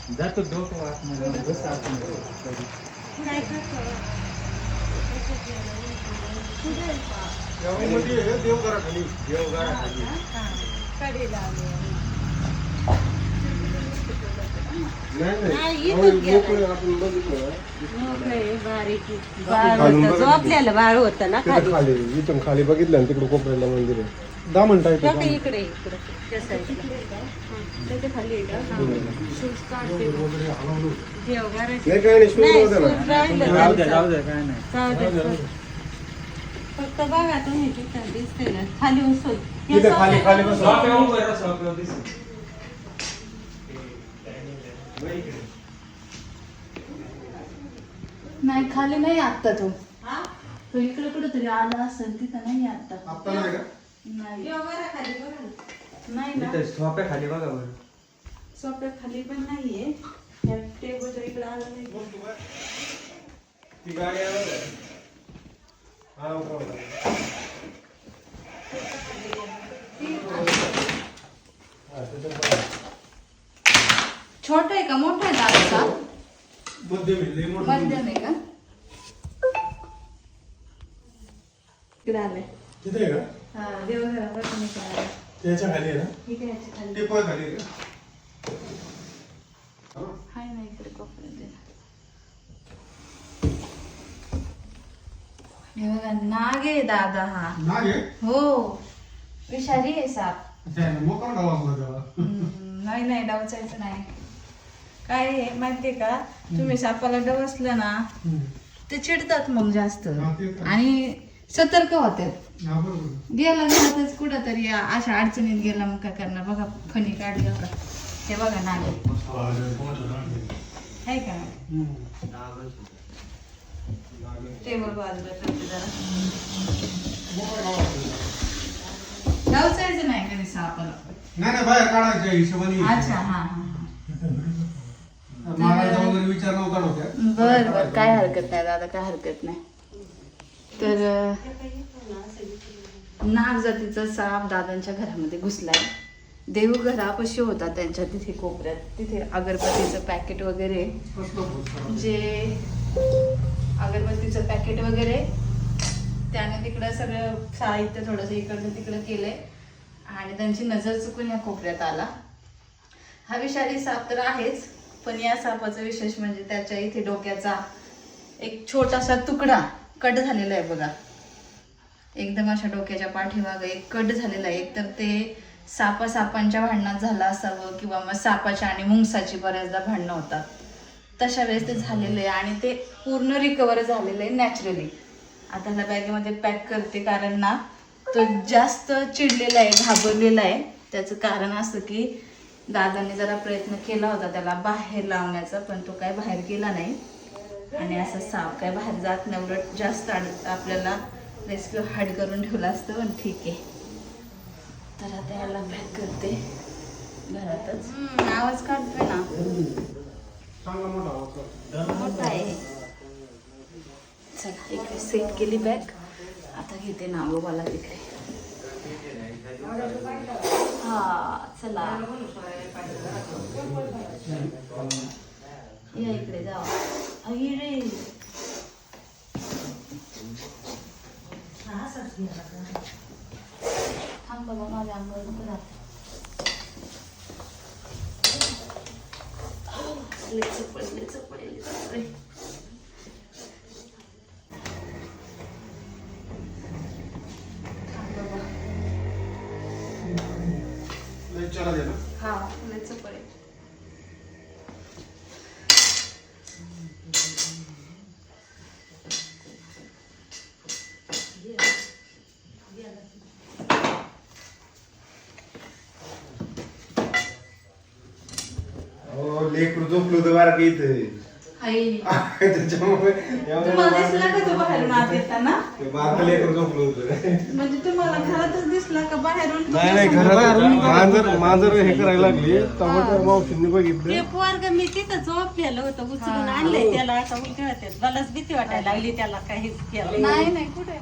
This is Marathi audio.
जातो डोकं आतमध्ये बस आतमध्ये काय करतो देवघरा खाली देवघरा खाली कडेला आले झोपल्याला बाळ होत ना खाली इथून खाली बघितलं ना तिकडे कोपऱ्याला मंदिर आहे 10 मिनिटं इकडे इकडे त्या साईडला त्याच्या खाली आहे का? शूज काढते देवघर नाही काय नाही शूज होतं ना जाऊ द्या काय नाही फक्त बघा तुम्ही तिथं दिसते ना खाली उचल तिथे खाली खाली बस नाही खाली नाही आता तो इकडे कुठेतरी आला असेल तिथं नाही आता आता नाही का नाही देवघरा खाली बघा ना. नाही ना इथं सोप्या खाली बघा बरं सोप्या खाली पण नाहीये या टेबलच्या इकडे आलं नाही ती गाडी आला हा छोटा आहे का मोठा आहे दादाचा मध्यम मध्यम आहे का इकडे आले तिथे आहे का हा देवघरापासून इकडे आला त्याच्या खाली आहे ना इकडे याच्या खाली ते पण खाली आहे का हाय ना इकडे कोपऱ्यात आहे. हे बघा नाग आहे दादा हा नाग आहे हो विषारी आहे साप मोकार गाव असला त्याला नाही नाही डवचायचं नाही काय आहे माहितीये का तुम्ही सापाला डवसलं ना ते चिडतात मग जास्त हा, ते तर. आणि सतर्क होतात हा बरोबर गेला घरातच कुठं तरी अशा अडचणीत गेला मग काय करणार बघा फणी काढली होता हे बघा नाग आहे का टेबल बाजूला ठेवते जरा डवचायचं नाही कधी सापाला नाही नाही बाहेर काढायच्या हिशोबाने अच्छा हा हा महाराजा वगैरे विचार नव्हता होत्या बर बर काय हरकत नाही दादा काय हरकत नाही तर नाग जातीचा साप दादांच्या घरामध्ये घुसलाय देवघरापाशी होता त्यांच्या तिथे कोपऱ्यात तिथे अगरबत्तीचं पॅकेट वगैरे जे अगरबत्तीचं पॅकेट वगैरे त्याने तिकडं सगळं साहित्य थोडंसं इकडचं तिकडं केलंय आणि त्यांची नजर चुकून या कोपऱ्यात आला हा विषारी साप तर आहेच पण या सापाचं विशेष म्हणजे त्याच्या इथे डोक्याचा एक छोटासा तुकडा कट झालेला आहे बघा एकदम अशा डोक्याच्या पाठीमागे एक कट झालेला आहे एक तर ते सापांच्या भांडणात झालं असावं किंवा मग सापाच्या आणि मुंगसाची बऱ्याचदा भांडणं होतात तशा वेळेस ते झालेलं आहे आणि ते पूर्ण रिकवर झालेलं आहे नॅचरली आता ह्याला बॅगेमध्ये पॅक करते कारण ना तो जास्त चिडलेला आहे घाबरलेला आहे त्याचं कारण असं की दादाने जरा प्रयत्न केला होता त्याला बाहेर लावण्याचा पण तो काय बाहेर गेला नाही आणि असं साप काय बाहेर जात नाही उलट जास्त आपल्याला रेस्क्यू हाड करून ठेवला असतं पण ठीक आहे तर आता याला पॅक करते घरातच आवाज काढतोय ना चांगला मोठा होता मोठा आहे चला इकडे सेट केली बॅग आता घेते नागोबाला तिकडे हा चला या इकडे जाऊ रे थांब बाबा माझ्या अंगावर राहते चला दे ना हा लेच पडेल लेकरू झोपलो होतं बारा की इथे आई त्याच्यामुळे तुम्हाला दिसला का तो बाहेरून आत येताना बारा लेकरू झोपलो होतं म्हणजे तुम्हाला घरातच दिसला का बाहेरून नाही नाही घरात मांजर हे करायला लागली टमाटर मावशींनी बघितलं ते पोरग मी तिथं झोपलेलं होतं उचलून आणलंय त्याला आता उलटी होते मलाच भीती वाटायला लागली त्याला काहीच केलं नाही नाही कुठे